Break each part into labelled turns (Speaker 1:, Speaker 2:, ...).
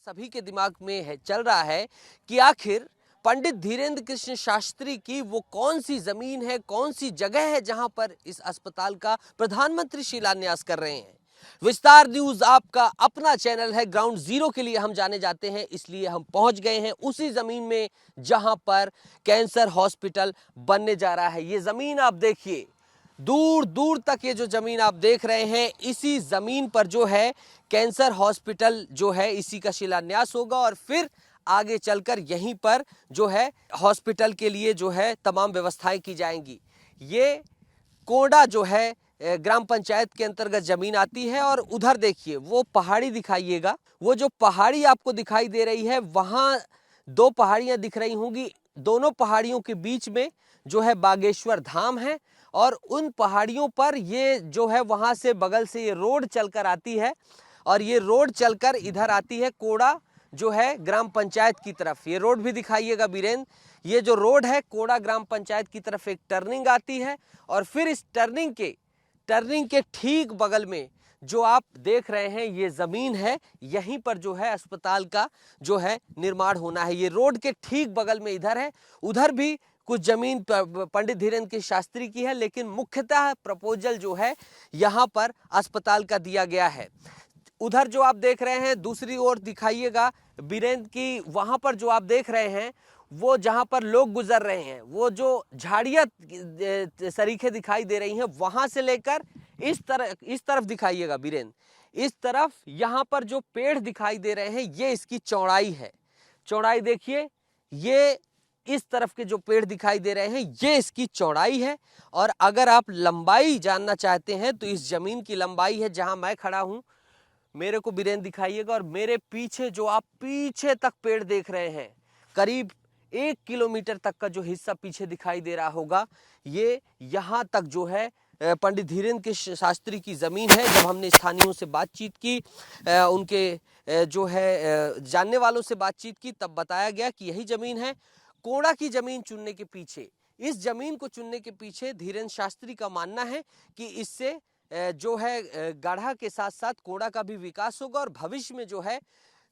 Speaker 1: सभी के दिमाग में है चल रहा है कि आखिर पंडित धीरेन्द्र कृष्ण शास्त्री की वो कौन सी जमीन है, कौन सी जगह है जहां पर इस अस्पताल का प्रधानमंत्री शिलान्यास कर रहे हैं। विस्तार न्यूज आपका अपना चैनल है। ग्राउंड जीरो के लिए हम जाने जाते हैं, इसलिए हम पहुंच गए हैं उसी जमीन में जहां पर कैंसर हॉस्पिटल बनने जा रहा है। ये जमीन आप देखिए, दूर दूर तक ये जो जमीन आप देख रहे हैं, इसी जमीन पर जो है कैंसर हॉस्पिटल जो है इसी का शिलान्यास होगा और फिर आगे चलकर यहीं पर जो है हॉस्पिटल के लिए जो है तमाम व्यवस्थाएं की जाएंगी। ये कोडा जो है ग्राम पंचायत के अंतर्गत जमीन आती है और उधर देखिए वो पहाड़ी दिखाइएगा, वो जो पहाड़ी आपको दिखाई दे रही है वहां दो पहाड़ियां दिख रही होंगी। दोनों पहाड़ियों के बीच में जो है बागेश्वर धाम है और उन पहाड़ियों पर ये जो है वहां से बगल से ये रोड चलकर आती है और ये रोड चलकर इधर आती है कोडा जो है ग्राम पंचायत की तरफ। ये रोड भी दिखाइएगा बीरेन, ये जो रोड है कोडा ग्राम पंचायत की तरफ एक टर्निंग आती है और फिर इस टर्निंग के ठीक बगल में जो आप देख रहे हैं ये जमीन है, यहीं पर जो है अस्पताल का जो है निर्माण होना है। ये रोड के ठीक बगल में इधर है, उधर भी कुछ जमीन पंडित धीरेन्द्र कृष्ण शास्त्री की है, लेकिन मुख्यतः प्रपोजल जो है यहाँ पर अस्पताल का दिया गया है। उधर जो आप देख रहे हैं दूसरी ओर दिखाइएगा बीरेन्द्र की, वहां पर जो आप देख रहे हैं वो जहां पर लोग गुजर रहे हैं, वो जो झाड़ियां सरीखे दिखाई दे रही हैं, वहां से लेकर इस तरफ दिखाइएगा बीरेन्द्र, इस तरफ यहां पर जो पेड़ दिखाई दे रहे हैं ये इसकी चौड़ाई है। चौड़ाई देखिए, ये इस तरफ के जो पेड़ दिखाई दे रहे हैं ये इसकी चौड़ाई है। और अगर आप लंबाई जानना चाहते हैं तो इस जमीन की लंबाई है, जहां मैं खड़ा हूं मेरे को बीरेन्द्र दिखाइएगा और मेरे पीछे जो आप पीछे तक पेड़ देख रहे हैं, करीब 1 किलोमीटर तक का जो हिस्सा पीछे दिखाई दे रहा होगा, ये यहाँ तक जो है पंडित धीरेन्द्र कृष्ण शास्त्री की जमीन है। जब हमने स्थानीयों से बातचीत की, उनके जो है जानने वालों से बातचीत की, तब बताया गया कि यही जमीन है। कोड़ा की जमीन चुनने के पीछे, इस जमीन को चुनने के पीछे धीरेन्द्र शास्त्री का मानना है कि इससे जो है गाढ़ा के साथ साथ कोड़ा का भी विकास होगा और भविष्य में जो है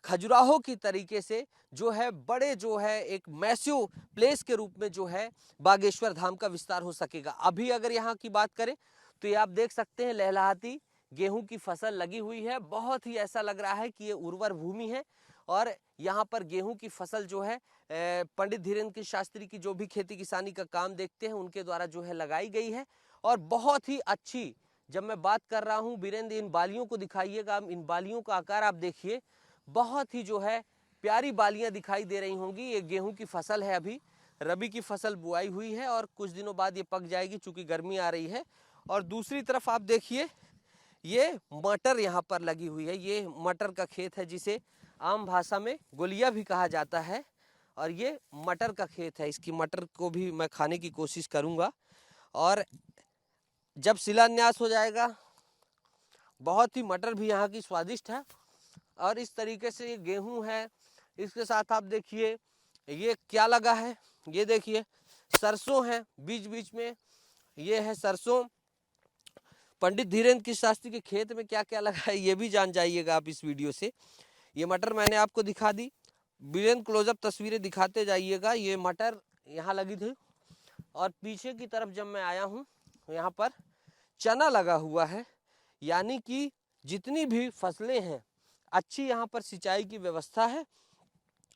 Speaker 1: खजुराहो की तरीके से जो है बड़े जो है एक मैसिव प्लेस के रूप में जो है बागेश्वर धाम का विस्तार हो सकेगा। अभी अगर यहाँ की बात करें तो ये आप देख सकते हैं लहलहाती गेहूं की फसल लगी हुई है। बहुत ही ऐसा लग रहा है कि ये उर्वर भूमि है और यहाँ पर गेहूं की फसल जो है पंडित धीरेन्द्र कृष्ण शास्त्री की जो भी खेती किसानी का काम देखते हैं उनके द्वारा जो है लगाई गई है और बहुत ही अच्छी। जब मैं बात कर रहा हूँ बीरेन्द्र, इन बालियों को दिखाइएगा, इन बालियों का आकार आप देखिए, बहुत ही जो है प्यारी बालियां दिखाई दे रही होंगी। ये गेहूं की फसल है, अभी रबी की फसल बुआई हुई है और कुछ दिनों बाद ये पक जाएगी चूंकि गर्मी आ रही है। और दूसरी तरफ आप देखिए ये मटर यहाँ पर लगी हुई है, ये मटर का खेत है जिसे आम भाषा में गोलिया भी कहा जाता है और ये मटर का खेत है। इसकी मटर को भी मैं खाने की कोशिश करूँगा और जब शिलान्यास हो जाएगा, बहुत ही मटर भी यहाँ की स्वादिष्ट है। और इस तरीके से ये गेहूं है, इसके साथ आप देखिए ये क्या लगा है, ये देखिए सरसों है बीच बीच में, ये है सरसों। पंडित धीरेन्द्र कृष्ण शास्त्री के खेत में क्या क्या लगा है ये भी जान जाइएगा आप इस वीडियो से। ये मटर मैंने आपको दिखा दी, बीरेन्द्र क्लोजअप तस्वीरें दिखाते जाइएगा। ये मटर यहाँ लगी थी और पीछे की तरफ जब मैं आया हूँ यहाँ पर चना लगा हुआ है, यानी कि जितनी भी फसलें हैं अच्छी यहाँ पर सिंचाई की व्यवस्था है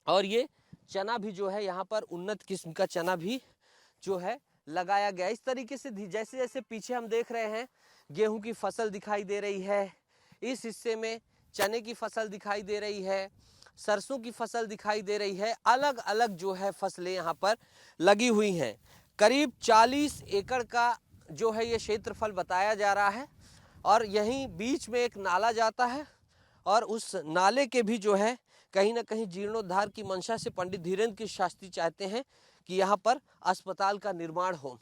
Speaker 1: और ये चना भी जो है यहाँ पर उन्नत किस्म का चना भी जो है लगाया गया। इस तरीके से जैसे जैसे पीछे हम देख रहे हैं गेहूं की फसल दिखाई दे रही है, इस हिस्से में चने की फसल दिखाई दे रही है, सरसों की फसल दिखाई दे रही है, अलग अलग जो है फसलें यहाँ पर लगी हुई हैं। करीब 40 एकड़ का जो है ये क्षेत्रफल बताया जा रहा है और यहीं बीच में एक नाला जाता है और उस नाले के भी जो है कहीं ना कहीं जीर्णोद्धार की मंशा से पंडित धीरेन्द्र कृष्ण शास्त्री चाहते हैं कि यहाँ पर अस्पताल का निर्माण हो।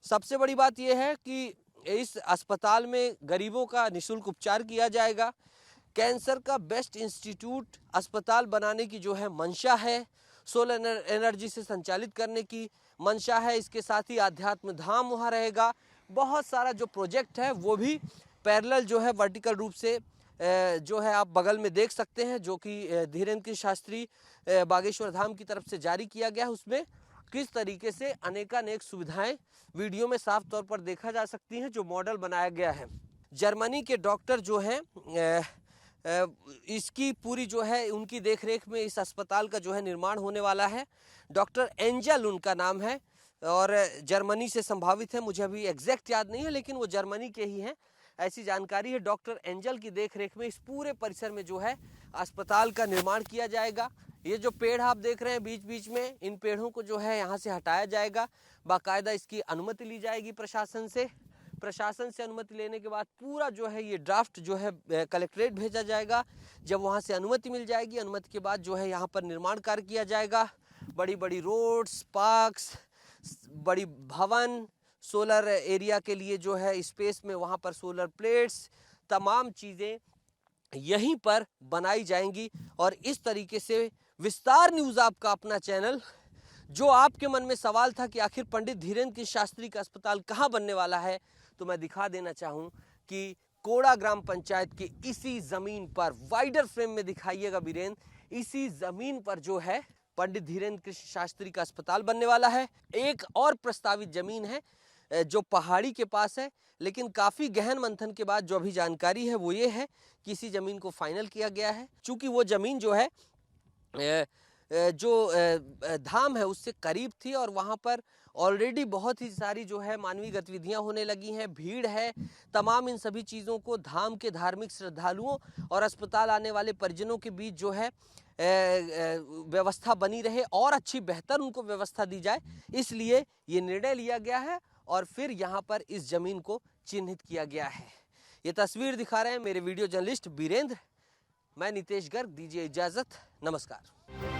Speaker 1: सबसे बड़ी बात यह है कि इस अस्पताल में गरीबों का निःशुल्क उपचार किया जाएगा। कैंसर का बेस्ट इंस्टीट्यूट अस्पताल बनाने की जो है मंशा है, सोलर एनर्जी से संचालित करने की मंशा है। इसके साथ ही आध्यात्म धाम वहाँ रहेगा। बहुत सारा जो प्रोजेक्ट है वो भी पैरेलल जो है वर्टिकल रूप से जो है आप बगल में देख सकते हैं, जो कि धीरेन्द्र कृष्ण शास्त्री बागेश्वर धाम की तरफ से जारी किया गया है। उसमें किस तरीके से अनेकानेक सुविधाएं वीडियो में साफ तौर पर देखा जा सकती हैं, जो मॉडल बनाया गया है। जर्मनी के डॉक्टर जो हैं इसकी पूरी जो है उनकी देखरेख में इस अस्पताल का जो है निर्माण होने वाला है। डॉक्टर एंजल उनका नाम है और जर्मनी से संभावित है, मुझे अभी एग्जैक्ट याद नहीं है, लेकिन वो जर्मनी के ही हैं, ऐसी जानकारी है। डॉक्टर एंजल की देखरेख में इस पूरे परिसर में जो है अस्पताल का निर्माण किया जाएगा। ये जो पेड़ आप देख रहे हैं बीच बीच में, इन पेड़ों को जो है यहाँ से हटाया जाएगा। बाकायदा इसकी अनुमति ली जाएगी प्रशासन से। प्रशासन से अनुमति लेने के बाद पूरा जो है ये ड्राफ्ट जो है कलेक्ट्रेट भेजा जाएगा। जब वहाँ से अनुमति मिल जाएगी, अनुमति के बाद जो है यहाँ पर निर्माण कार्य किया जाएगा। बड़ी बड़ी रोड्स, पार्क्स, बड़ी भवन, सोलर एरिया के लिए जो है स्पेस में वहाँ पर सोलर प्लेट्स, तमाम चीज़ें यहीं पर बनाई जाएंगी। और इस तरीके से विस्तार न्यूज़ आपका अपना चैनल, जो आपके मन में सवाल था कि आखिर पंडित धीरेन्द्र कृष्ण शास्त्री का अस्पताल कहाँ बनने वाला है, तो मैं दिखा देना चाहूँ कि कोड़ा ग्राम पंचायत की इसी ज़मीन पर, वाइडर फ्रेम में दिखाइएगा वीरेंद्र, इसी ज़मीन पर जो है पंडित धीरेन्द्र कृष्ण शास्त्री का अस्पताल बनने वाला है। एक और प्रस्तावित ज़मीन है जो पहाड़ी के पास है, लेकिन काफ़ी गहन मंथन के बाद जो अभी जानकारी है वो ये है कि इसी ज़मीन को फाइनल किया गया है। चूँकि वो ज़मीन जो है जो धाम है उससे करीब थी और वहाँ पर ऑलरेडी बहुत ही सारी जो है मानवीय गतिविधियाँ होने लगी हैं, भीड़ है। तमाम इन सभी चीज़ों को धाम के धार्मिक श्रद्धालुओं और अस्पताल आने वाले परिजनों के बीच जो है व्यवस्था बनी रहे और अच्छी बेहतर उनको व्यवस्था दी जाए, इसलिए ये निर्णय लिया गया है और फिर यहाँ पर इस ज़मीन को चिन्हित किया गया है। ये तस्वीर दिखा रहे हैं मेरे वीडियो जर्नलिस्ट वीरेंद्र। मैं नितेश गर्ग, दीजिए इजाज़त, नमस्कार।